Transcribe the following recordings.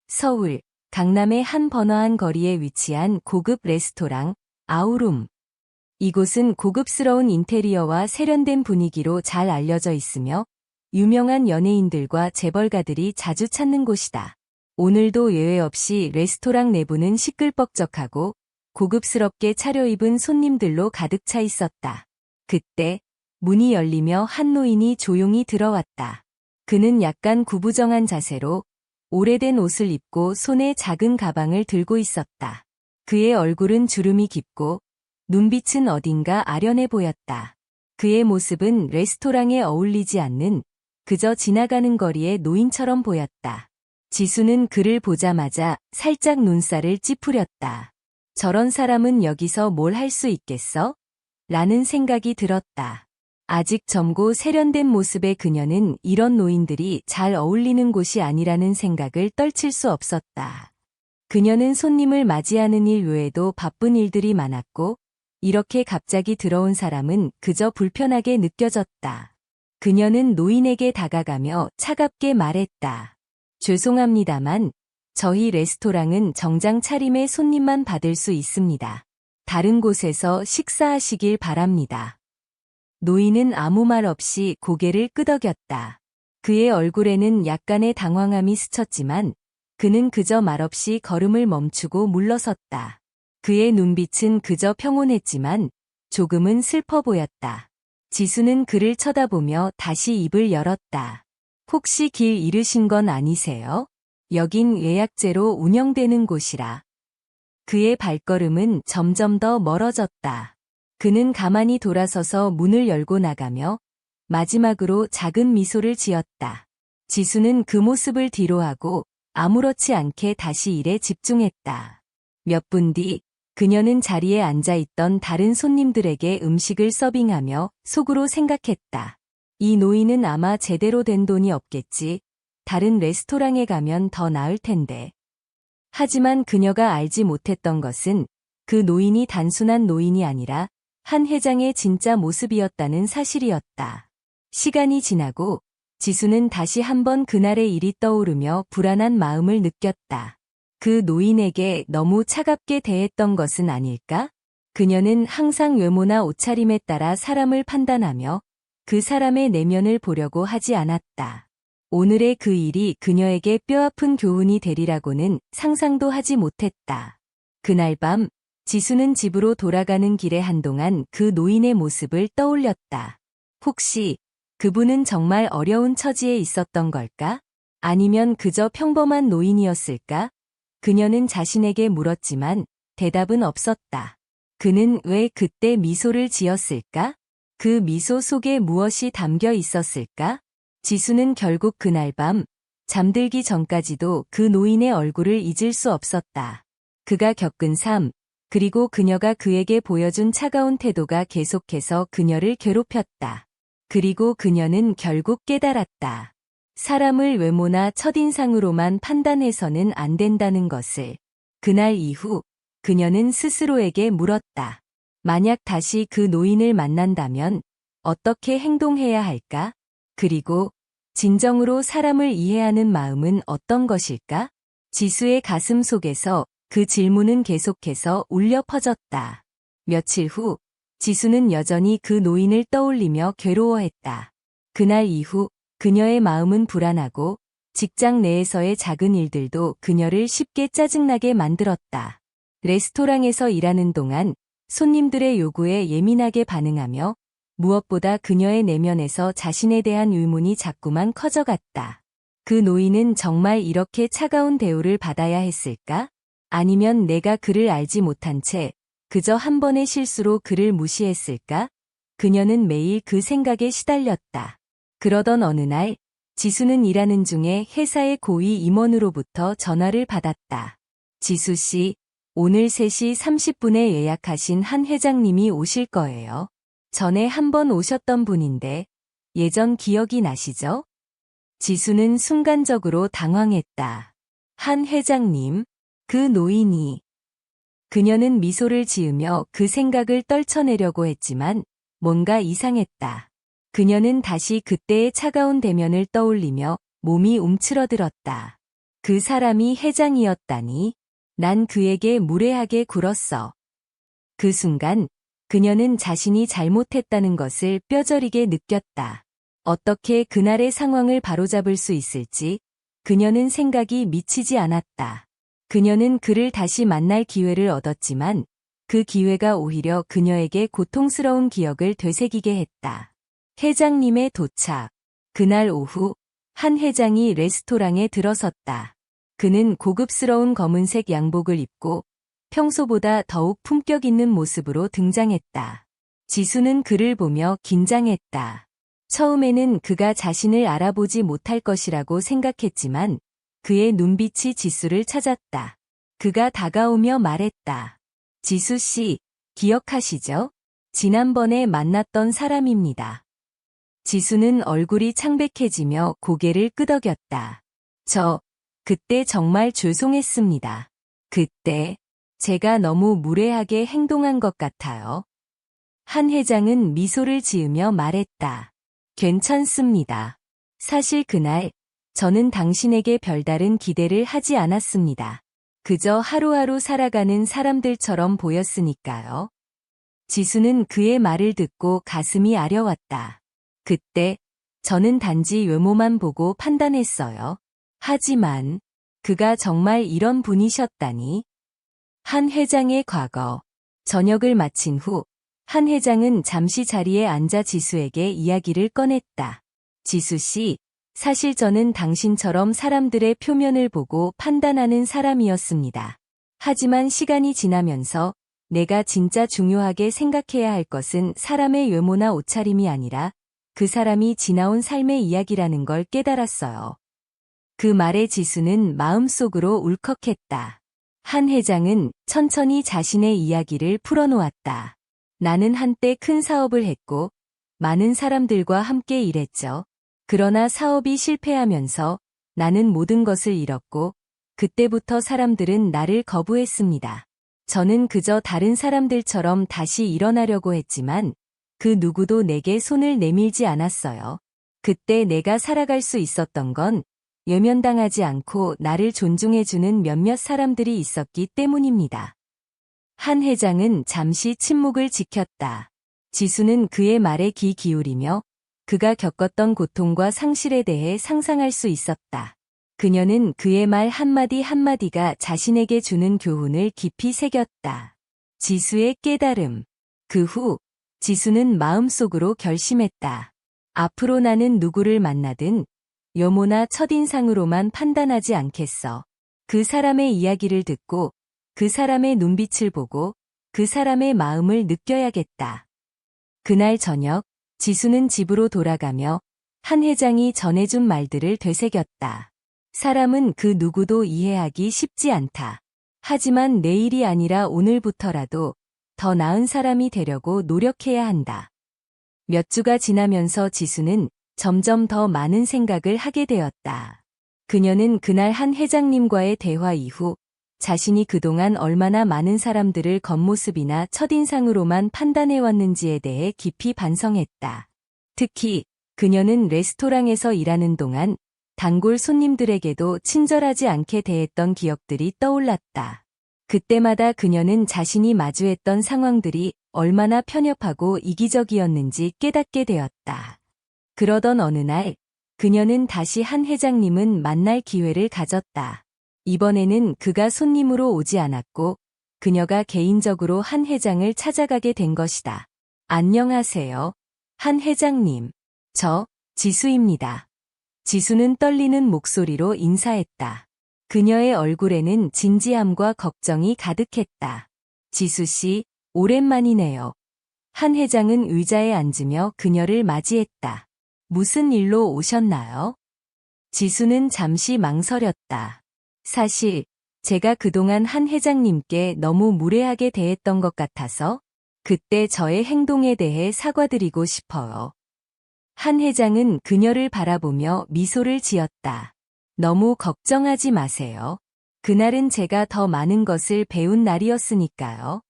서울, 강남의 한 번화한 거리에 위치한 고급 레스토랑, 아우룸. 이곳은 고급스러운 인테리어와 세련된 분위기로 잘 알려져 있으며 유명한 연예인들과 재벌가들이 자주 찾는 곳이다. 오늘도 예외 없이 레스토랑 내부는 시끌벅적하고 고급스럽게 차려입은 손님들로 가득 차 있었다. 그때 문이 열리며 한 노인이 조용히 들어왔다. 그는 약간 구부정한 자세로 오래된 옷을 입고 손에 작은 가방을 들고 있었다. 그의 얼굴은 주름이 깊고 눈빛은 어딘가 아련해 보였다. 그의 모습은 레스토랑에 어울리지 않는 그저 지나가는 거리의 노인처럼 보였다. 지수는 그를 보자마자 살짝 눈살을 찌푸렸다. 저런 사람은 여기서 뭘 할 수 있겠어? 라는 생각이 들었다. 아직 젊고 세련된 모습의 그녀는 이런 노인들이 잘 어울리는 곳이 아니라는 생각을 떨칠 수 없었다. 그녀는 손님을 맞이하는 일 외에도 바쁜 일들이 많았고 이렇게 갑자기 들어온 사람은 그저 불편하게 느껴졌다. 그녀는 노인에게 다가가며 차갑게 말했다. 죄송합니다만 저희 레스토랑은 정장 차림의 손님만 받을 수 있습니다. 다른 곳에서 식사하시길 바랍니다. 노인은 아무 말 없이 고개를 끄덕였다. 그의 얼굴에는 약간의 당황함이 스쳤지만 그는 그저 말없이 걸음을 멈추고 물러섰다. 그의 눈빛은 그저 평온했지만 조금은 슬퍼 보였다. 지수는 그를 쳐다보며 다시 입을 열었다. 혹시 길 잃으신 건 아니세요? 여긴 예약제로 운영되는 곳이라. 그의 발걸음은 점점 더 멀어졌다. 그는 가만히 돌아서서 문을 열고 나가며 마지막으로 작은 미소를 지었다. 지수는 그 모습을 뒤로하고 아무렇지 않게 다시 일에 집중했다. 몇 분 뒤 그녀는 자리에 앉아있던 다른 손님들에게 음식을 서빙하며 속으로 생각했다. 이 노인은 아마 제대로 된 돈이 없겠지. 다른 레스토랑에 가면 더 나을 텐데. 하지만 그녀가 알지 못했던 것은 그 노인이 단순한 노인이 아니라 한 회장의 진짜 모습이었다는 사실이었다. 시간이 지나고 지수는 다시 한번 그날의 일이 떠오르며 불안한 마음을 느꼈다. 그 노인에게 너무 차갑게 대했던 것은 아닐까? 그녀는 항상 외모나 옷차림에 따라 사람을 판단하며 그 사람의 내면을 보려고 하지 않았다. 오늘의 그 일이 그녀에게 뼈아픈 교훈이 되리라고는 상상도 하지 못했다. 그날 밤 지수는 집으로 돌아가는 길에 한동안 그 노인의 모습을 떠올렸다. 혹시 그분은 정말 어려운 처지에 있었던 걸까? 아니면 그저 평범한 노인이었을까? 그녀는 자신에게 물었지만 대답은 없었다. 그는 왜 그때 미소를 지었을까? 그 미소 속에 무엇이 담겨 있었을까? 지수는 결국 그날 밤 잠들기 전까지도 그 노인의 얼굴을 잊을 수 없었다. 그가 겪은 삶, 그리고 그녀가 그에게 보여준 차가운 태도가 계속해서 그녀를 괴롭혔다. 그리고 그녀는 결국 깨달았다. 사람을 외모나 첫인상으로만 판단해서는 안 된다는 것을. 그날 이후 그녀는 스스로에게 물었다. 만약 다시 그 노인을 만난다면 어떻게 행동해야 할까? 그리고 진정으로 사람을 이해하는 마음은 어떤 것일까? 지수의 가슴 속에서 그 질문은 계속해서 울려 퍼졌다. 며칠 후 지수는 여전히 그 노인을 떠올리며 괴로워했다. 그날 이후 그녀의 마음은 불안하고 직장 내에서의 작은 일들도 그녀를 쉽게 짜증나게 만들었다. 레스토랑에서 일하는 동안 손님들의 요구에 예민하게 반응하며 무엇보다 그녀의 내면에서 자신에 대한 의문이 자꾸만 커져갔다. 그 노인은 정말 이렇게 차가운 대우를 받아야 했을까? 아니면 내가 그를 알지 못한 채 그저 한 번의 실수로 그를 무시했을까? 그녀는 매일 그 생각에 시달렸다. 그러던 어느 날 지수는 일하는 중에 회사의 고위 임원으로부터 전화를 받았다. 지수 씨, 오늘 3시 30분에 예약하신 한 회장님이 오실 거예요. 전에 한 번 오셨던 분인데 예전 기억이 나시죠? 지수는 순간적으로 당황했다. 한 회장님, 그 노인이. 그녀는 미소를 지으며 그 생각을 떨쳐내려고 했지만 뭔가 이상했다. 그녀는 다시 그때의 차가운 대면을 떠올리며 몸이 움츠러들었다. 그 사람이 회장이었다니. 난 그에게 무례하게 굴었어. 그 순간 그녀는 자신이 잘못했다는 것을 뼈저리게 느꼈다. 어떻게 그날의 상황을 바로잡을 수 있을지 그녀는 생각이 미치지 않았다. 그녀는 그를 다시 만날 기회를 얻었지만 그 기회가 오히려 그녀에게 고통스러운 기억을 되새기게 했다. 회장님의 도착. 그날 오후 한 회장이 레스토랑에 들어섰다. 그는 고급스러운 검은색 양복을 입고 평소보다 더욱 품격 있는 모습으로 등장했다. 지수는 그를 보며 긴장했다. 처음에는 그가 자신을 알아보지 못할 것이라고 생각했지만 그의 눈빛이 지수를 찾았다. 그가 다가오며 말했다. 지수 씨, 기억하시죠? 지난번에 만났던 사람입니다. 지수는 얼굴이 창백해지며 고개를 끄덕였다. 그때 정말 죄송했습니다. 그때 제가 너무 무례하게 행동한 것 같아요. 한 회장은 미소를 지으며 말했다. 괜찮습니다. 사실 그날 저는 당신에게 별다른 기대를 하지 않았습니다. 그저 하루하루 살아가는 사람들처럼 보였으니까요. 지수는 그의 말을 듣고 가슴이 아려왔다. 그때 저는 단지 외모만 보고 판단했어요. 하지만 그가 정말 이런 분이셨다니. 한 회장의 과거. 저녁을 마친 후 한 회장은 잠시 자리에 앉아 지수에게 이야기를 꺼냈다. 지수 씨, 사실 저는 당신처럼 사람들의 표면을 보고 판단하는 사람이었습니다. 하지만 시간이 지나면서 내가 진짜 중요하게 생각해야 할 것은 사람의 외모나 옷차림이 아니라 그 사람이 지나온 삶의 이야기라는 걸 깨달았어요. 그 말에 지수는 마음속으로 울컥했다. 한 회장은 천천히 자신의 이야기를 풀어놓았다. 나는 한때 큰 사업을 했고 많은 사람들과 함께 일했죠. 그러나 사업이 실패하면서 나는 모든 것을 잃었고 그때부터 사람들은 나를 거부했습니다. 저는 그저 다른 사람들처럼 다시 일어나려고 했지만 그 누구도 내게 손을 내밀지 않았어요. 그때 내가 살아갈 수 있었던 건 외면당하지 않고 나를 존중해주는 몇몇 사람들이 있었기 때문입니다. 한 회장은 잠시 침묵을 지켰다. 지수는 그의 말에 귀 기울이며 그가 겪었던 고통과 상실에 대해 상상할 수 있었다. 그녀는 그의 말 한마디 한마디가 자신에게 주는 교훈을 깊이 새겼다. 지수의 깨달음. 그 후 지수는 마음속으로 결심했다. 앞으로 나는 누구를 만나든 외모나 첫인상으로만 판단하지 않겠어. 그 사람의 이야기를 듣고 그 사람의 눈빛을 보고 그 사람의 마음을 느껴야겠다. 그날 저녁 지수는 집으로 돌아가며 한 회장이 전해준 말들을 되새겼다. 사람은 그 누구도 이해하기 쉽지 않다. 하지만 내일이 아니라 오늘부터라도 더 나은 사람이 되려고 노력해야 한다. 몇 주가 지나면서 지수는 점점 더 많은 생각을 하게 되었다. 그녀는 그날 한 회장님과의 대화 이후 자신이 그동안 얼마나 많은 사람들을 겉모습이나 첫인상으로만 판단해왔는지에 대해 깊이 반성했다. 특히 그녀는 레스토랑에서 일하는 동안 단골 손님들에게도 친절하지 않게 대했던 기억들이 떠올랐다. 그때마다 그녀는 자신이 마주했던 상황들이 얼마나 편협하고 이기적이었는지 깨닫게 되었다. 그러던 어느 날 그녀는 다시 한 회장님은 만날 기회를 가졌다. 이번에는 그가 손님으로 오지 않았고 그녀가 개인적으로 한 회장을 찾아가게 된 것이다. 안녕하세요. 한 회장님. 저 지수입니다. 지수는 떨리는 목소리로 인사했다. 그녀의 얼굴에는 진지함과 걱정이 가득했다. 지수 씨, 오랜만이네요. 한 회장은 의자에 앉으며 그녀를 맞이했다. 무슨 일로 오셨나요? 지수는 잠시 망설였다. 사실 제가 그동안 한 회장님께 너무 무례하게 대했던 것 같아서 그때 저의 행동에 대해 사과드리고 싶어요. 한 회장은 그녀를 바라보며 미소를 지었다. 너무 걱정하지 마세요. 그날은 제가 더 많은 것을 배운 날이었으니까요.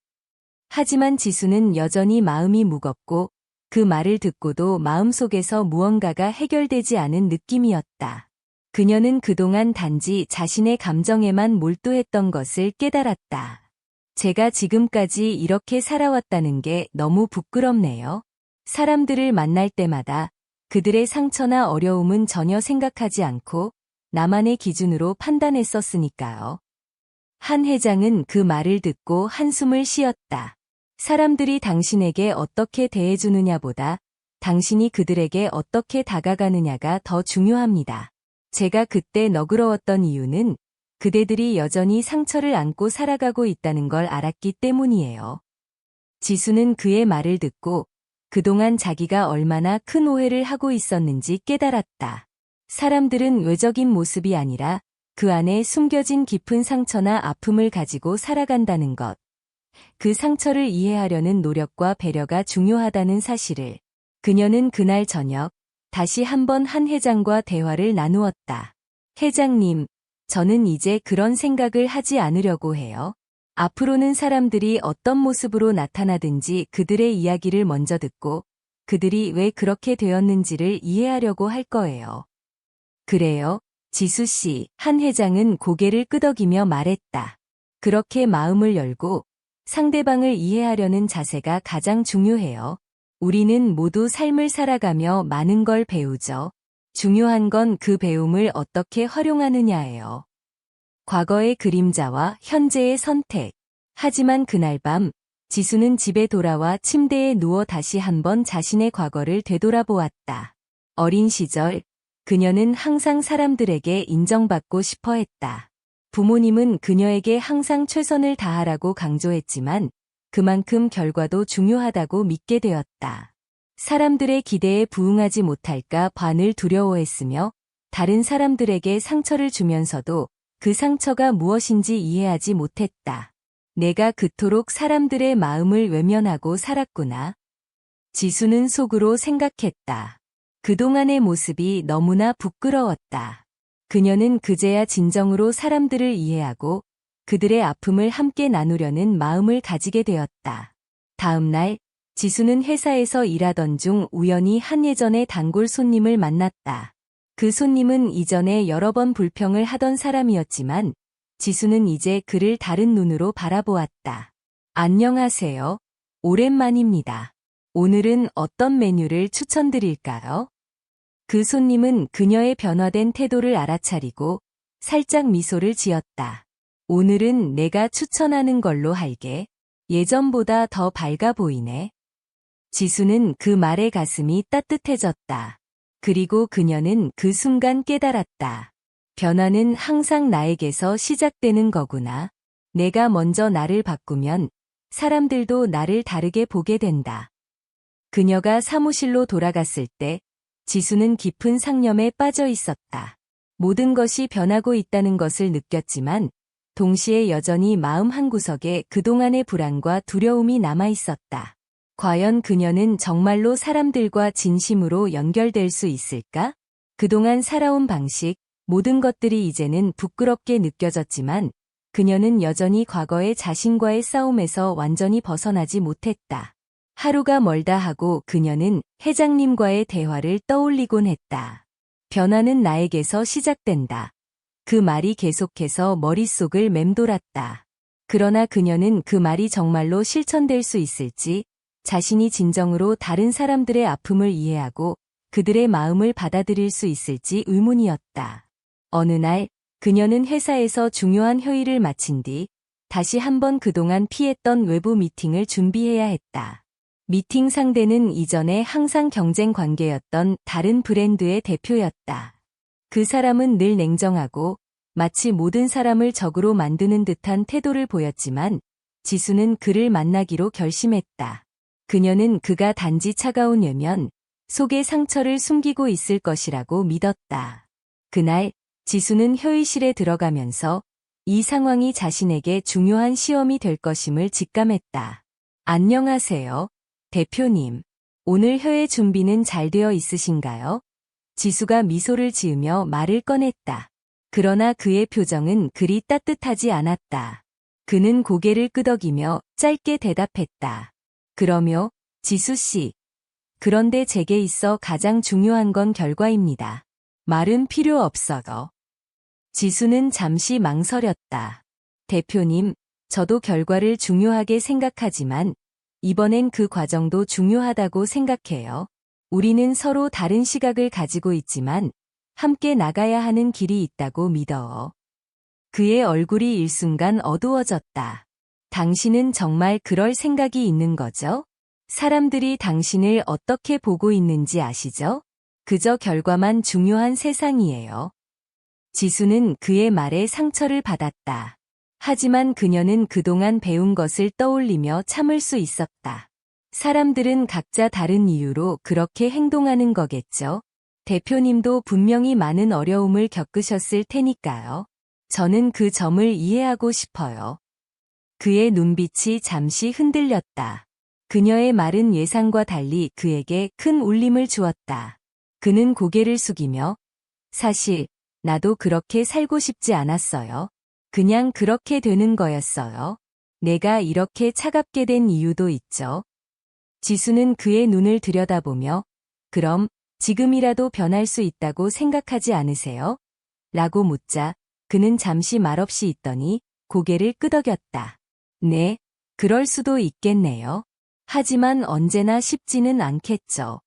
하지만 지수는 여전히 마음이 무겁고 그 말을 듣고도 마음속에서 무언가가 해결되지 않은 느낌이었다. 그녀는 그동안 단지 자신의 감정에만 몰두했던 것을 깨달았다. 제가 지금까지 이렇게 살아왔다는 게 너무 부끄럽네요. 사람들을 만날 때마다 그들의 상처나 어려움은 전혀 생각하지 않고 나만의 기준으로 판단했었으니까요. 한 회장은 그 말을 듣고 한숨을 쉬었다. 사람들이 당신에게 어떻게 대해주느냐보다 당신이 그들에게 어떻게 다가가느냐가 더 중요합니다. 제가 그때 너그러웠던 이유는 그대들이 여전히 상처를 안고 살아가고 있다는 걸 알았기 때문이에요. 지수는 그의 말을 듣고 그동안 자기가 얼마나 큰 오해를 하고 있었는지 깨달았다. 사람들은 외적인 모습이 아니라 그 안에 숨겨진 깊은 상처나 아픔을 가지고 살아간다는 것. 그 상처를 이해하려는 노력과 배려가 중요하다는 사실을 그녀는 그날 저녁 다시 한번 한 회장과 대화를 나누었다. 회장님, 저는 이제 그런 생각을 하지 않으려고 해요. 앞으로는 사람들이 어떤 모습으로 나타나든지 그들의 이야기를 먼저 듣고 그들이 왜 그렇게 되었는지를 이해하려고 할 거예요. 그래요, 지수 씨, 한 회장은 고개를 끄덕이며 말했다. 그렇게 마음을 열고 상대방을 이해하려는 자세가 가장 중요해요. 우리는 모두 삶을 살아가며 많은 걸 배우죠. 중요한 건 그 배움을 어떻게 활용하느냐예요. 과거의 그림자와 현재의 선택. 하지만 그날 밤, 지수는 집에 돌아와 침대에 누워 다시 한번 자신의 과거를 되돌아보았다. 어린 시절, 그녀는 항상 사람들에게 인정받고 싶어 했다. 부모님은 그녀에게 항상 최선을 다하라고 강조했지만 그만큼 결과도 중요하다고 믿게 되었다. 사람들의 기대에 부응하지 못할까 반을 두려워했으며 다른 사람들에게 상처를 주면서도 그 상처가 무엇인지 이해하지 못했다. 내가 그토록 사람들의 마음을 외면하고 살았구나. 지수는 속으로 생각했다. 그동안의 모습이 너무나 부끄러웠다. 그녀는 그제야 진정으로 사람들을 이해하고 그들의 아픔을 함께 나누려는 마음을 가지게 되었다. 다음 날, 지수는 회사에서 일하던 중 우연히 한 예전의 단골 손님을 만났다. 그 손님은 이전에 여러 번 불평을 하던 사람이었지만 지수는 이제 그를 다른 눈으로 바라보았다. 안녕하세요. 오랜만입니다. 오늘은 어떤 메뉴를 추천드릴까요? 그 손님은 그녀의 변화된 태도를 알아차리고 살짝 미소를 지었다. 오늘은 내가 추천하는 걸로 할게. 예전보다 더 밝아 보이네. 지수는 그 말에 가슴이 따뜻해졌다. 그리고 그녀는 그 순간 깨달았다. 변화는 항상 나에게서 시작되는 거구나. 내가 먼저 나를 바꾸면 사람들도 나를 다르게 보게 된다. 그녀가 사무실로 돌아갔을 때 지수는 깊은 상념에 빠져 있었다. 모든 것이 변하고 있다는 것을 느꼈지만 동시에 여전히 마음 한구석에 그동안의 불안과 두려움이 남아 있었다. 과연 그녀는 정말로 사람들과 진심으로 연결될 수 있을까? 그동안 살아온 방식, 모든 것들이 이제는 부끄럽게 느껴졌지만 그녀는 여전히 과거의 자신과의 싸움에서 완전히 벗어나지 못했다. 하루가 멀다 하고 그녀는 회장님과의 대화를 떠올리곤 했다. 변화는 나에게서 시작된다. 그 말이 계속해서 머릿속을 맴돌았다. 그러나 그녀는 그 말이 정말로 실천될 수 있을지, 자신이 진정으로 다른 사람들의 아픔을 이해하고 그들의 마음을 받아들일 수 있을지 의문이었다. 어느 날, 그녀는 회사에서 중요한 회의를 마친 뒤 다시 한번 그동안 피했던 외부 미팅을 준비해야 했다. 미팅 상대는 이전에 항상 경쟁 관계였던 다른 브랜드의 대표였다. 그 사람은 늘 냉정하고 마치 모든 사람을 적으로 만드는 듯한 태도를 보였지만 지수는 그를 만나기로 결심했다. 그녀는 그가 단지 차가운 외면 속에 상처를 숨기고 있을 것이라고 믿었다. 그날 지수는 회의실에 들어가면서 이 상황이 자신에게 중요한 시험이 될 것임을 직감했다. 안녕하세요, 대표님. 오늘 회의 준비는 잘 되어 있으신가요? 지수가 미소를 지으며 말을 꺼냈다. 그러나 그의 표정은 그리 따뜻하지 않았다. 그는 고개를 끄덕이며 짧게 대답했다. 그러며, 지수 씨. 그런데 제게 있어 가장 중요한 건 결과입니다. 말은 필요 없어요. 지수는 잠시 망설였다. 대표님, 저도 결과를 중요하게 생각하지만 이번엔 그 과정도 중요하다고 생각해요. 우리는 서로 다른 시각을 가지고 있지만 함께 나가야 하는 길이 있다고 믿어. 그의 얼굴이 일순간 어두워졌다. 당신은 정말 그럴 생각이 있는 거죠? 사람들이 당신을 어떻게 보고 있는지 아시죠? 그저 결과만 중요한 세상이에요. 지수는 그의 말에 상처를 받았다. 하지만 그녀는 그동안 배운 것을 떠올리며 참을 수 있었다. 사람들은 각자 다른 이유로 그렇게 행동하는 거겠죠. 대표님도 분명히 많은 어려움을 겪으셨을 테니까요. 저는 그 점을 이해하고 싶어요. 그의 눈빛이 잠시 흔들렸다. 그녀의 말은 예상과 달리 그에게 큰 울림을 주었다. 그는 고개를 숙이며 사실 나도 그렇게 살고 싶지 않았어요. 그냥 그렇게 되는 거였어요. 내가 이렇게 차갑게 된 이유도 있죠. 지수는 그의 눈을 들여다보며 그럼 지금이라도 변할 수 있다고 생각하지 않으세요? 라고 묻자 그는 잠시 말없이 있더니 고개를 끄덕였다. 네, 그럴 수도 있겠네요. 하지만 언제나 쉽지는 않겠죠.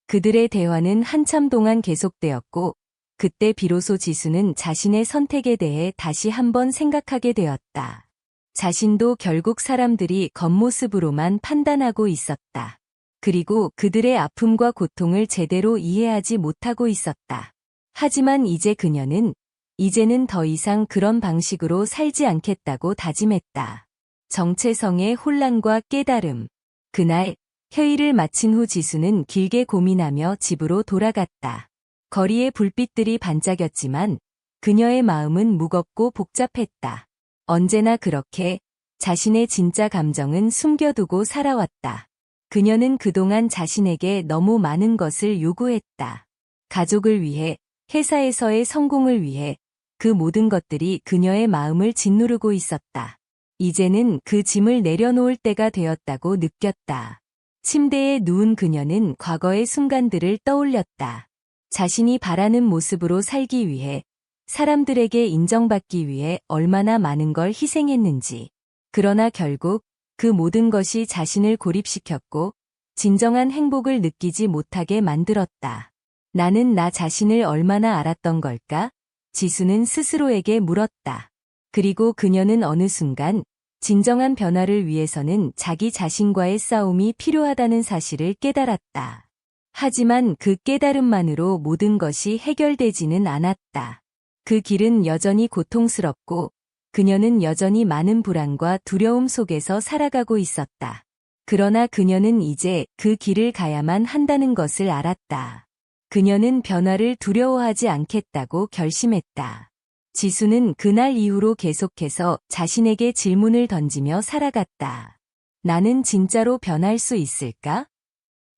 그들의 대화는 한참 동안 계속되었고 그때 비로소 지수는 자신의 선택에 대해 다시 한번 생각하게 되었다. 자신도 결국 사람들이 겉모습으로만 판단하고 있었다. 그리고 그들의 아픔과 고통을 제대로 이해하지 못하고 있었다. 하지만 이제는 더 이상 그런 방식으로 살지 않겠다고 다짐했다. 정체성의 혼란과 깨달음. 그날 회의를 마친 후 지수는 길게 고민하며 집으로 돌아갔다. 거리의 불빛들이 반짝였지만 그녀의 마음은 무겁고 복잡했다. 언제나 그렇게 자신의 진짜 감정은 숨겨두고 살아왔다. 그녀는 그동안 자신에게 너무 많은 것을 요구했다. 가족을 위해, 회사에서의 성공을 위해 그 모든 것들이 그녀의 마음을 짓누르고 있었다. 이제는 그 짐을 내려놓을 때가 되었다고 느꼈다. 침대에 누운 그녀는 과거의 순간들을 떠올렸다. 자신이 바라는 모습으로 살기 위해, 사람들에게 인정받기 위해 얼마나 많은 걸 희생했는지. 그러나 결국 그 모든 것이 자신을 고립시켰고 진정한 행복을 느끼지 못하게 만들었다. 나는 나 자신을 얼마나 알았던 걸까? 지수는 스스로에게 물었다. 그리고 그녀는 어느 순간 진정한 변화를 위해서는 자기 자신과의 싸움이 필요하다는 사실을 깨달았다. 하지만 그 깨달음만으로 모든 것이 해결되지는 않았다. 그 길은 여전히 고통스럽고 그녀는 여전히 많은 불안과 두려움 속에서 살아가고 있었다. 그러나 그녀는 이제 그 길을 가야만 한다는 것을 알았다. 그녀는 변화를 두려워하지 않겠다고 결심했다. 지수는 그날 이후로 계속해서 자신에게 질문을 던지며 살아갔다. 나는 진짜로 변할 수 있을까?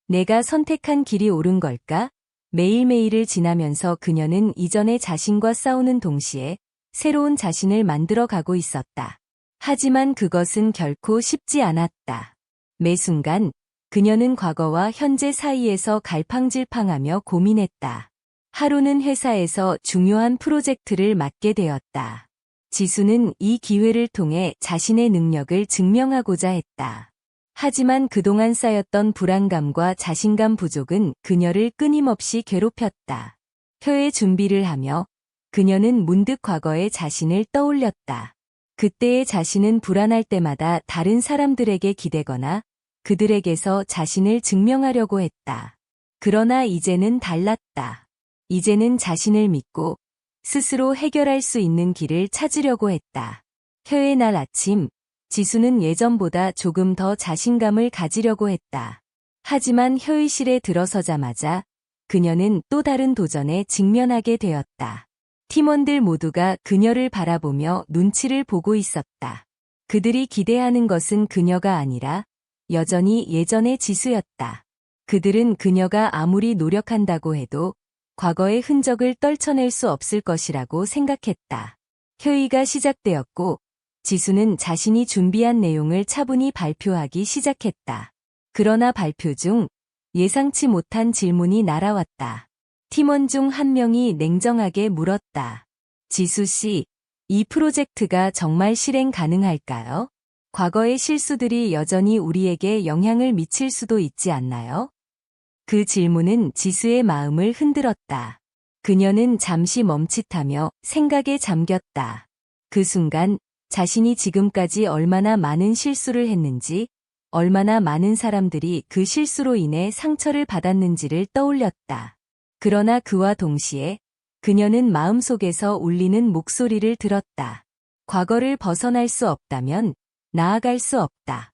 내가 선택한 길이 옳은 걸까? 매일매일을 지나면서 그녀는 이전의 자신과 싸우는 동시에 새로운 자신을 만들어 가고 있었다. 하지만 그것은 결코 쉽지 않았다. 매 순간 그녀는 과거와 현재 사이에서 갈팡질팡하며 고민했다. 하루는 회사에서 중요한 프로젝트를 맡게 되었다. 지수는 이 기회를 통해 자신의 능력을 증명하고자 했다. 하지만 그동안 쌓였던 불안감과 자신감 부족은 그녀를 끊임없이 괴롭혔다. 표의 준비를 하며 그녀는 문득 과거의 자신을 떠올렸다. 그때의 자신은 불안할 때마다 다른 사람들에게 기대거나 그들에게서 자신을 증명하려고 했다. 그러나 이제는 달랐다. 이제는 자신을 믿고 스스로 해결할 수 있는 길을 찾으려고 했다. 회의 날 아침, 지수는 예전보다 조금 더 자신감을 가지려고 했다. 하지만 회의실에 들어서자마자 그녀는 또 다른 도전에 직면하게 되었다. 팀원들 모두가 그녀를 바라보며 눈치를 보고 있었다. 그들이 기대하는 것은 그녀가 아니라 여전히 예전의 지수였다. 그들은 그녀가 아무리 노력한다고 해도 과거의 흔적을 떨쳐낼 수 없을 것이라고 생각했다. 회의가 시작되었고 지수는 자신이 준비한 내용을 차분히 발표하기 시작했다. 그러나 발표 중 예상치 못한 질문이 날아왔다. 팀원 중 한 명이 냉정하게 물었다. 지수 씨, 이 프로젝트가 정말 실행 가능할까요? 과거의 실수들이 여전히 우리에게 영향을 미칠 수도 있지 않나요? 그 질문은 지수의 마음을 흔들었다. 그녀는 잠시 멈칫하며 생각에 잠겼다. 그 순간 자신이 지금까지 얼마나 많은 실수를 했는지, 얼마나 많은 사람들이 그 실수로 인해 상처를 받았는지를 떠올렸다. 그러나 그와 동시에 그녀는 마음속에서 울리는 목소리를 들었다. 과거를 벗어날 수 없다면 나아갈 수 없다.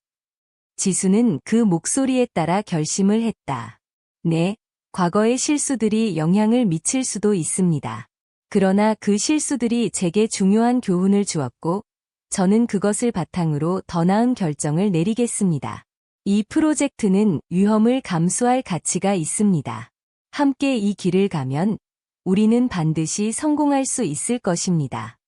지수는 그 목소리에 따라 결심을 했다. 네, 과거의 실수들이 영향을 미칠 수도 있습니다. 그러나 그 실수들이 제게 중요한 교훈을 주었고, 저는 그것을 바탕으로 더 나은 결정을 내리겠습니다. 이 프로젝트는 위험을 감수할 가치가 있습니다. 함께 이 길을 가면 우리는 반드시 성공할 수 있을 것입니다.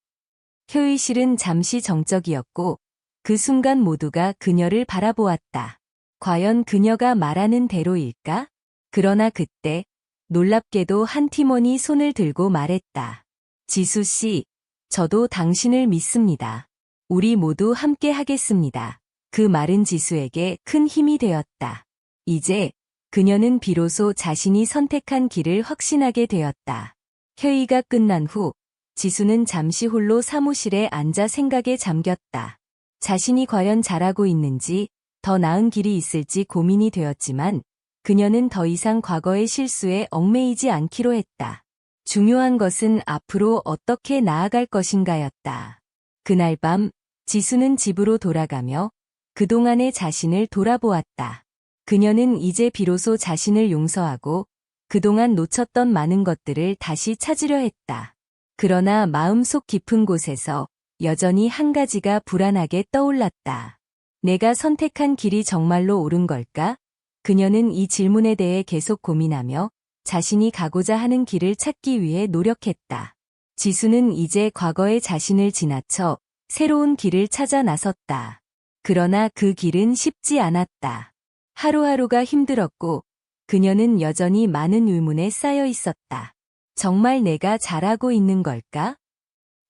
효의실은 잠시 정적이었고 그 순간 모두가 그녀를 바라보았다. 과연 그녀가 말하는 대로일까? 그러나 그때 놀랍게도 한 팀원이 손을 들고 말했다. 지수 씨, 저도 당신을 믿습니다. 우리 모두 함께 하겠습니다. 그 말은 지수에게 큰 힘이 되었다. 이제 그녀는 비로소 자신이 선택한 길을 확신하게 되었다. 회의가 끝난 후 지수는 잠시 홀로 사무실에 앉아 생각에 잠겼다. 자신이 과연 잘하고 있는지, 더 나은 길이 있을지 고민이 되었지만 그녀는 더 이상 과거의 실수에 얽매이지 않기로 했다. 중요한 것은 앞으로 어떻게 나아갈 것인가였다. 그날 밤 지수는 집으로 돌아가며 그동안의 자신을 돌아보았다. 그녀는 이제 비로소 자신을 용서하고 그동안 놓쳤던 많은 것들을 다시 찾으려 했다. 그러나 마음속 깊은 곳에서 여전히 한 가지가 불안하게 떠올랐다. 내가 선택한 길이 정말로 옳은 걸까? 그녀는 이 질문에 대해 계속 고민하며 자신이 가고자 하는 길을 찾기 위해 노력했다. 지수는 이제 과거의 자신을 지나쳐 새로운 길을 찾아 나섰다. 그러나 그 길은 쉽지 않았다. 하루하루가 힘들었고 그녀는 여전히 많은 의문에 쌓여 있었다. 정말 내가 잘하고 있는 걸까?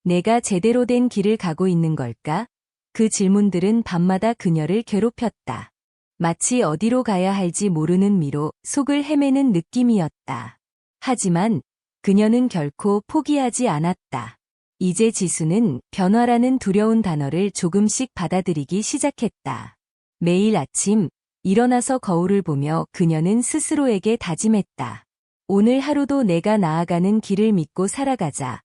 내가 제대로 된 길을 가고 있는 걸까? 그 질문들은 밤마다 그녀를 괴롭혔다. 마치 어디로 가야 할지 모르는 미로 속을 헤매는 느낌이었다. 하지만 그녀는 결코 포기하지 않았다. 이제 지수는 변화라는 두려운 단어를 조금씩 받아들이기 시작했다. 매일 아침 일어나서 거울을 보며 그녀는 스스로에게 다짐했다. 오늘 하루도 내가 나아가는 길을 믿고 살아가자.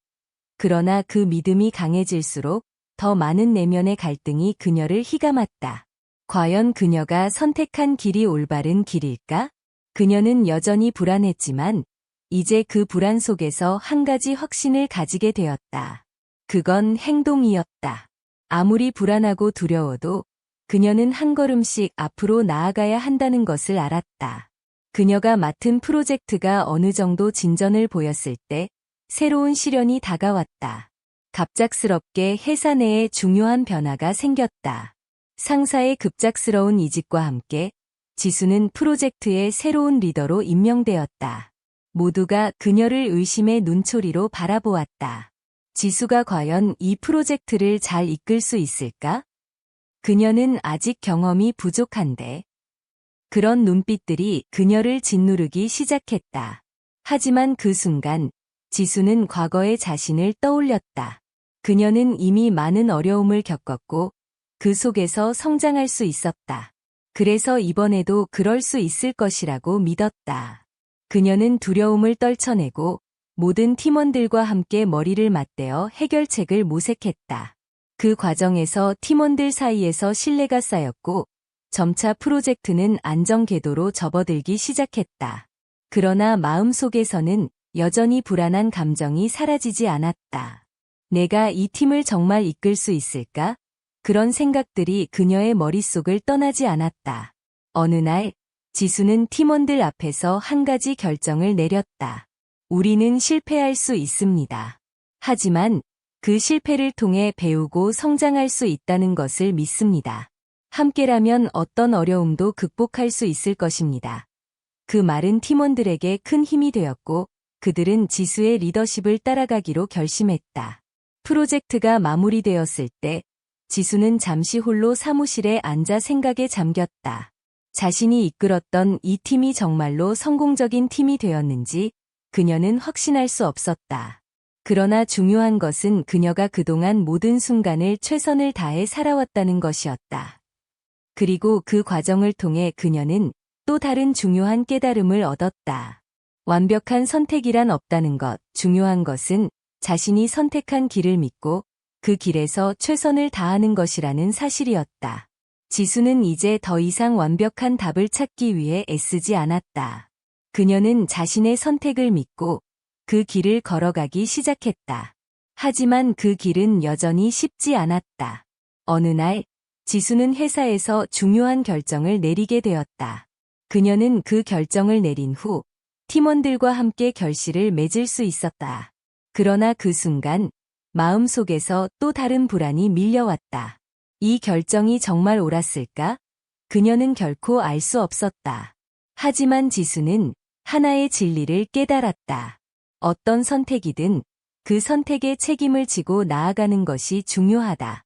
그러나 그 믿음이 강해질수록 더 많은 내면의 갈등이 그녀를 휘감았다. 과연 그녀가 선택한 길이 올바른 길일까? 그녀는 여전히 불안했지만 이제 그 불안 속에서 한 가지 확신을 가지게 되었다. 그건 행동이었다. 아무리 불안하고 두려워도 그녀는 한 걸음씩 앞으로 나아가야 한다는 것을 알았다. 그녀가 맡은 프로젝트가 어느 정도 진전을 보였을 때 새로운 시련이 다가왔다. 갑작스럽게 회사 내에 중요한 변화가 생겼다. 상사의 급작스러운 이직과 함께 지수는 프로젝트의 새로운 리더로 임명되었다. 모두가 그녀를 의심의 눈초리로 바라보았다. 지수가 과연 이 프로젝트를 잘 이끌 수 있을까? 그녀는 아직 경험이 부족한데. 그런 눈빛들이 그녀를 짓누르기 시작했다. 하지만 그 순간 지수는 과거의 자신을 떠올렸다. 그녀는 이미 많은 어려움을 겪었고 그 속에서 성장할 수 있었다. 그래서 이번에도 그럴 수 있을 것이라고 믿었다. 그녀는 두려움을 떨쳐내고 모든 팀원들과 함께 머리를 맞대어 해결책을 모색했다. 그 과정에서 팀원들 사이에서 신뢰가 쌓였고 점차 프로젝트는 안정 궤도로 접어들기 시작했다. 그러나 마음속에서는 여전히 불안한 감정이 사라지지 않았다. 내가 이 팀을 정말 이끌 수 있을까? 그런 생각들이 그녀의 머릿속을 떠나지 않았다. 어느 날 지수는 팀원들 앞에서 한 가지 결정을 내렸다. 우리는 실패할 수 있습니다. 하지만 그 실패를 통해 배우고 성장할 수 있다는 것을 믿습니다. 함께라면 어떤 어려움도 극복할 수 있을 것입니다. 그 말은 팀원들에게 큰 힘이 되었고 그들은 지수의 리더십을 따라가기로 결심했다. 프로젝트가 마무리되었을 때 지수는 잠시 홀로 사무실에 앉아 생각에 잠겼다. 자신이 이끌었던 이 팀이 정말로 성공적인 팀이 되었는지 그녀는 확신할 수 없었다. 그러나 중요한 것은 그녀가 그동안 모든 순간을 최선을 다해 살아왔다는 것이었다. 그리고 그 과정을 통해 그녀는 또 다른 중요한 깨달음을 얻었다. 완벽한 선택이란 없다는 것, 중요한 것은 자신이 선택한 길을 믿고 그 길에서 최선을 다하는 것이라는 사실이었다. 지수는 이제 더 이상 완벽한 답을 찾기 위해 애쓰지 않았다. 그녀는 자신의 선택을 믿고 그 길을 걸어가기 시작했다. 하지만 그 길은 여전히 쉽지 않았다. 어느 날, 지수는 회사에서 중요한 결정을 내리게 되었다. 그녀는 그 결정을 내린 후 팀원들과 함께 결실을 맺을 수 있었다. 그러나 그 순간 마음속에서 또 다른 불안이 밀려왔다. 이 결정이 정말 옳았을까? 그녀는 결코 알 수 없었다. 하지만 지수는 하나의 진리를 깨달았다. 어떤 선택이든 그 선택의 책임을 지고 나아가는 것이 중요하다.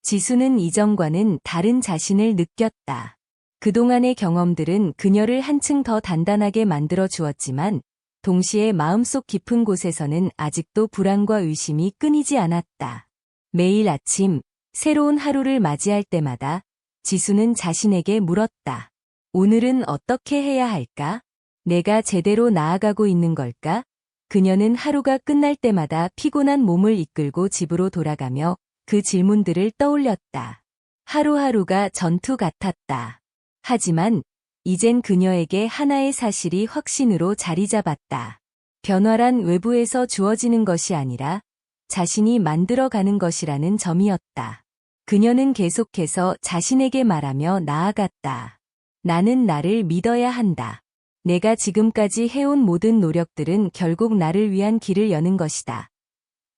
지수는 이전과는 다른 자신을 느꼈다. 그동안의 경험들은 그녀를 한층 더 단단하게 만들어 주었지만 동시에 마음속 깊은 곳에서는 아직도 불안과 의심이 끊이지 않았다. 매일 아침 새로운 하루를 맞이할 때마다 지수는 자신에게 물었다. 오늘은 어떻게 해야 할까? 내가 제대로 나아가고 있는 걸까? 그녀는 하루가 끝날 때마다 피곤한 몸을 이끌고 집으로 돌아가며 그 질문들을 떠올렸다. 하루하루가 전투 같았다. 하지만 이젠 그녀에게 하나의 사실이 확신으로 자리 잡았다. 변화란 외부에서 주어지는 것이 아니라 자신이 만들어가는 것이라는 점이었다. 그녀는 계속해서 자신에게 말하며 나아갔다. 나는 나를 믿어야 한다. 내가 지금까지 해온 모든 노력들은 결국 나를 위한 길을 여는 것이다.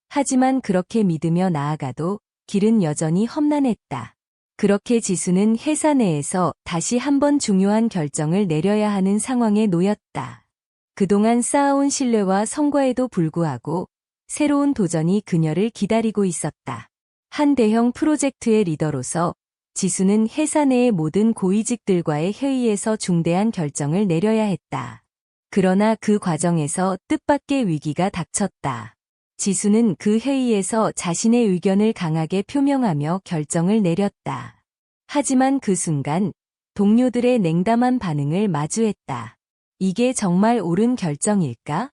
하지만 그렇게 믿으며 나아가도 길은 여전히 험난했다. 그렇게 지수는 회사 내에서 다시 한번 중요한 결정을 내려야 하는 상황에 놓였다. 그동안 쌓아온 신뢰와 성과에도 불구하고 새로운 도전이 그녀를 기다리고 있었다. 한 대형 프로젝트의 리더로서 지수는 회사 내의 모든 고위직들과의 회의에서 중대한 결정을 내려야 했다. 그러나 그 과정에서 뜻밖의 위기가 닥쳤다. 지수는 그 회의에서 자신의 의견을 강하게 표명하며 결정을 내렸다. 하지만 그 순간 동료들의 냉담한 반응을 마주했다. 이게 정말 옳은 결정일까?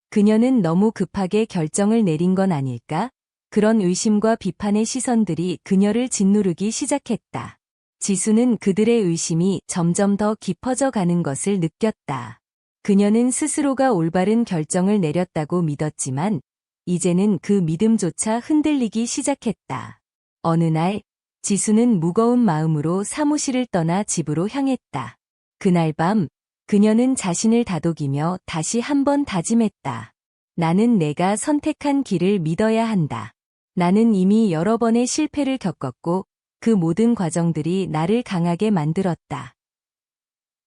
그녀는 너무 급하게 결정을 내린 건 아닐까? 그런 의심과 비판의 시선들이 그녀를 짓누르기 시작했다. 지수는 그들의 의심이 점점 더 깊어져 가는 것을 느꼈다. 그녀는 스스로가 올바른 결정을 내렸다고 믿었지만 이제는 그 믿음조차 흔들리기 시작했다. 어느 날 지수는 무거운 마음으로 사무실을 떠나 집으로 향했다. 그날 밤 그녀는 자신을 다독이며 다시 한번 다짐했다. 나는 내가 선택한 길을 믿어야 한다. 나는 이미 여러 번의 실패를 겪었고 그 모든 과정들이 나를 강하게 만들었다.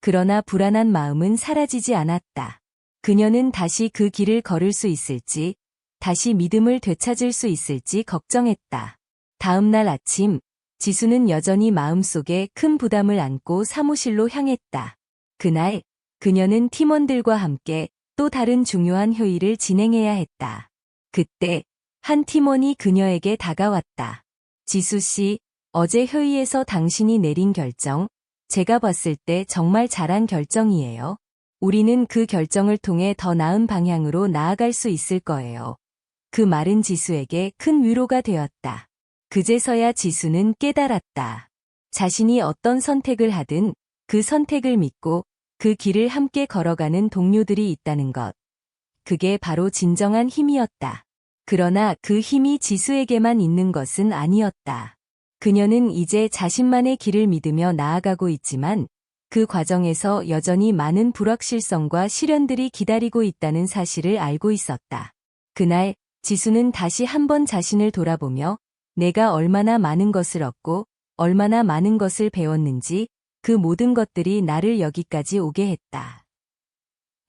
그러나 불안한 마음은 사라지지 않았다. 그녀는 다시 그 길을 걸을 수 있을지, 다시 믿음을 되찾을 수 있을지 걱정했다. 다음 날 아침, 지수는 여전히 마음속에 큰 부담을 안고 사무실로 향했다. 그날, 그녀는 팀원들과 함께 또 다른 중요한 회의를 진행해야 했다. 그때, 한 팀원이 그녀에게 다가왔다. 지수 씨, 어제 회의에서 당신이 내린 결정, 제가 봤을 때 정말 잘한 결정이에요. 우리는 그 결정을 통해 더 나은 방향으로 나아갈 수 있을 거예요. 그 말은 지수에게 큰 위로가 되었다. 그제서야 지수는 깨달았다. 자신이 어떤 선택을 하든 그 선택을 믿고 그 길을 함께 걸어가는 동료들이 있다는 것. 그게 바로 진정한 힘이었다. 그러나 그 힘이 지수에게만 있는 것은 아니었다. 그녀는 이제 자신만의 길을 믿으며 나아가고 있지만 그 과정에서 여전히 많은 불확실성과 시련들이 기다리고 있다는 사실을 알고 있었다. 그날 지수는 다시 한번 자신을 돌아보며 내가 얼마나 많은 것을 얻고 얼마나 많은 것을 배웠는지 그 모든 것들이 나를 여기까지 오게 했다.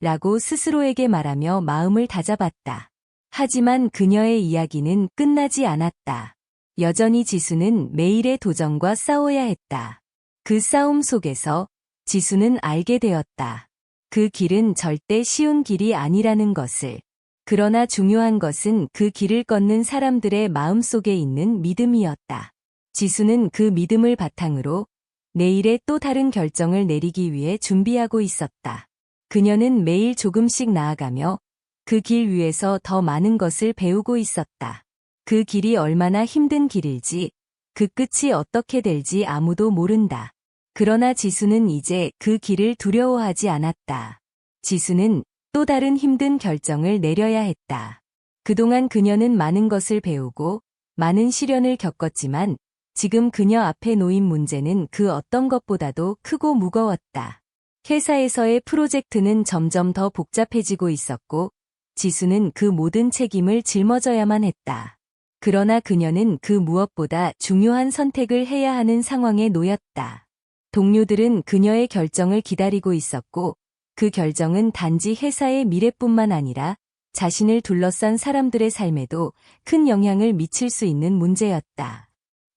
라고 스스로에게 말하며 마음을 다잡았다. 하지만 그녀의 이야기는 끝나지 않았다. 여전히 지수는 매일의 도전과 싸워야 했다. 그 싸움 속에서 지수는 알게 되었다. 그 길은 절대 쉬운 길이 아니라는 것을. 그러나 중요한 것은 그 길을 걷는 사람들의 마음속에 있는 믿음이었다. 지수는 그 믿음을 바탕으로 내일의 또 다른 결정을 내리기 위해 준비하고 있었다. 그녀는 매일 조금씩 나아가며 그 길 위에서 더 많은 것을 배우고 있었다. 그 길이 얼마나 힘든 길일지, 그 끝이 어떻게 될지 아무도 모른다. 그러나 지수는 이제 그 길을 두려워하지 않았다. 지수는 또 다른 힘든 결정을 내려야 했다. 그동안 그녀는 많은 것을 배우고 많은 시련을 겪었지만 지금 그녀 앞에 놓인 문제는 그 어떤 것보다도 크고 무거웠다. 회사에서의 프로젝트는 점점 더 복잡해지고 있었고 지수는 그 모든 책임을 짊어져야만 했다. 그러나 그녀는 그 무엇보다 중요한 선택을 해야 하는 상황에 놓였다. 동료들은 그녀의 결정을 기다리고 있었고 그 결정은 단지 회사의 미래뿐만 아니라 자신을 둘러싼 사람들의 삶에도 큰 영향을 미칠 수 있는 문제였다.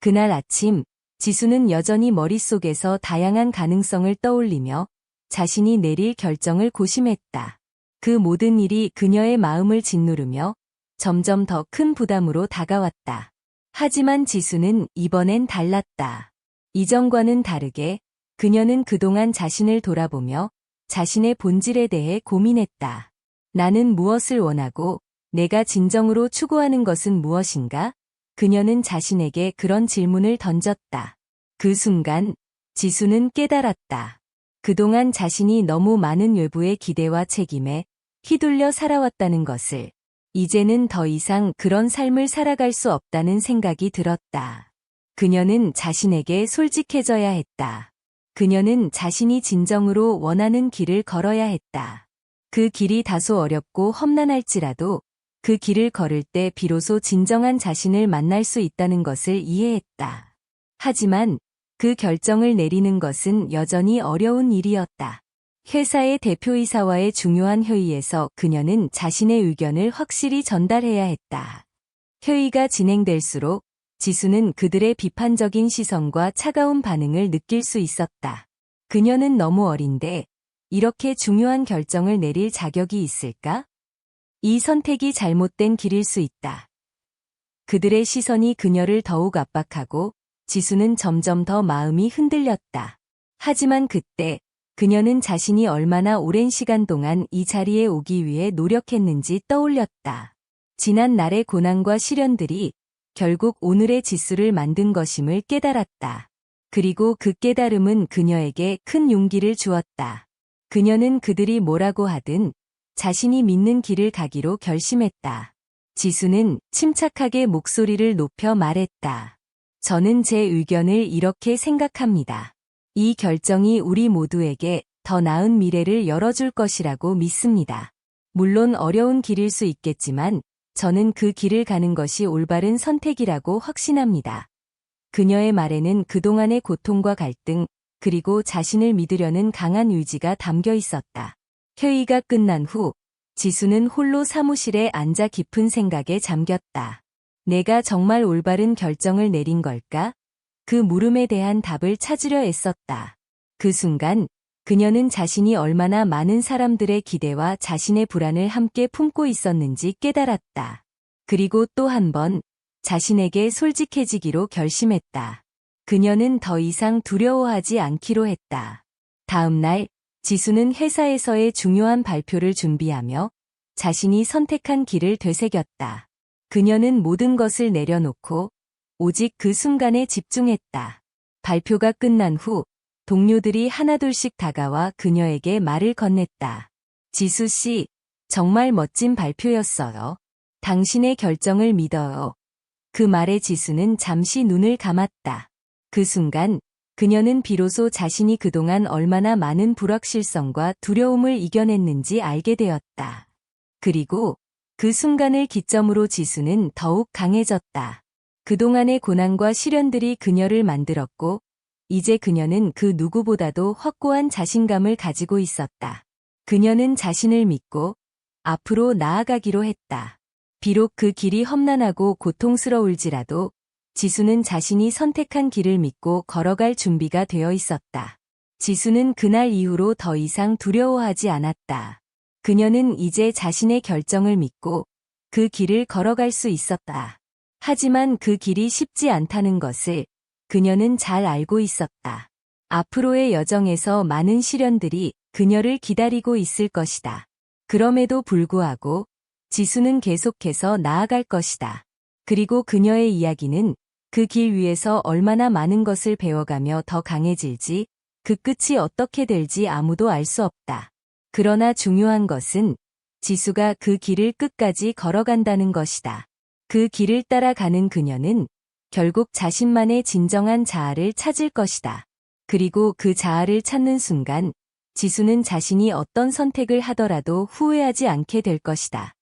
그날 아침, 지수는 여전히 머릿속에서 다양한 가능성을 떠올리며 자신이 내릴 결정을 고심했다. 그 모든 일이 그녀의 마음을 짓누르며 점점 더 큰 부담으로 다가왔다. 하지만 지수는 이번엔 달랐다. 이전과는 다르게 그녀는 그동안 자신을 돌아보며 자신의 본질에 대해 고민했다. 나는 무엇을 원하고 내가 진정으로 추구하는 것은 무엇인가? 그녀는 자신에게 그런 질문을 던졌다. 그 순간 지수는 깨달았다. 그동안 자신이 너무 많은 외부의 기대와 책임에 휘둘려 살아왔다는 것을. 이제는 더 이상 그런 삶을 살아갈 수 없다는 생각이 들었다. 그녀는 자신에게 솔직해져야 했다. 그녀는 자신이 진정으로 원하는 길을 걸어야 했다. 그 길이 다소 어렵고 험난할지라도 그 길을 걸을 때 비로소 진정한 자신을 만날 수 있다는 것을 이해했다. 하지만 그 결정을 내리는 것은 여전히 어려운 일이었다. 회사의 대표이사와의 중요한 회의에서 그녀는 자신의 의견을 확실히 전달해야 했다. 회의가 진행될수록 지수는 그들의 비판적인 시선과 차가운 반응을 느낄 수 있었다. 그녀는 너무 어린데 이렇게 중요한 결정을 내릴 자격이 있을까? 이 선택이 잘못된 길일 수 있다. 그들의 시선이 그녀를 더욱 압박하고 지수는 점점 더 마음이 흔들렸다. 하지만 그때 그녀는 자신이 얼마나 오랜 시간 동안 이 자리에 오기 위해 노력했는지 떠올렸다. 지난 날의 고난과 시련들이 결국 오늘의 지수를 만든 것임을 깨달았다. 그리고 그 깨달음은 그녀에게 큰 용기를 주었다. 그녀는 그들이 뭐라고 하든 자신이 믿는 길을 가기로 결심했다. 지수는 침착하게 목소리를 높여 말했다. 저는 제 의견을 이렇게 생각합니다. 이 결정이 우리 모두에게 더 나은 미래를 열어줄 것이라고 믿습니다. 물론 어려운 길일 수 있겠지만 저는 그 길을 가는 것이 올바른 선택이라고 확신합니다. 그녀의 말에는 그동안의 고통과 갈등, 그리고 자신을 믿으려는 강한 의지가 담겨 있었다. 회의가 끝난 후 지수는 홀로 사무실에 앉아 깊은 생각에 잠겼다. 내가 정말 올바른 결정을 내린 걸까? 그 물음에 대한 답을 찾으려 애썼다. 그 순간 그녀는 자신이 얼마나 많은 사람들의 기대와 자신의 불안을 함께 품고 있었는지 깨달았다. 그리고 또 한 번 자신에게 솔직해지기로 결심했다. 그녀는 더 이상 두려워하지 않기로 했다. 다음 날 지수는 회사에서의 중요한 발표를 준비하며 자신이 선택한 길을 되새겼다. 그녀는 모든 것을 내려놓고 오직 그 순간에 집중했다. 발표가 끝난 후 동료들이 하나둘씩 다가와 그녀에게 말을 건넸다. 지수 씨, 정말 멋진 발표였어요. 당신의 결정을 믿어요. 그 말에 지수는 잠시 눈을 감았다. 그 순간 그녀는 비로소 자신이 그동안 얼마나 많은 불확실성과 두려움을 이겨냈는지 알게 되었다. 그리고 그 순간을 기점으로 지수는 더욱 강해졌다. 그동안의 고난과 시련들이 그녀를 만들었고 이제 그녀는 그 누구보다도 확고한 자신감을 가지고 있었다. 그녀는 자신을 믿고 앞으로 나아가기로 했다. 비록 그 길이 험난하고 고통스러울지라도 지수는 자신이 선택한 길을 믿고 걸어갈 준비가 되어 있었다. 지수는 그날 이후로 더 이상 두려워하지 않았다. 그녀는 이제 자신의 결정을 믿고 그 길을 걸어갈 수 있었다. 하지만 그 길이 쉽지 않다는 것을 그녀는 잘 알고 있었다. 앞으로의 여정에서 많은 시련들이 그녀를 기다리고 있을 것이다. 그럼에도 불구하고 지수는 계속해서 나아갈 것이다. 그리고 그녀의 이야기는 그 길 위에서 얼마나 많은 것을 배워가며 더 강해질지, 그 끝이 어떻게 될지 아무도 알 수 없다. 그러나 중요한 것은 지수가 그 길을 끝까지 걸어간다는 것이다. 그 길을 따라가는 그녀는 결국 자신만의 진정한 자아를 찾을 것이다. 그리고 그 자아를 찾는 순간 지수는 자신이 어떤 선택을 하더라도 후회하지 않게 될 것이다.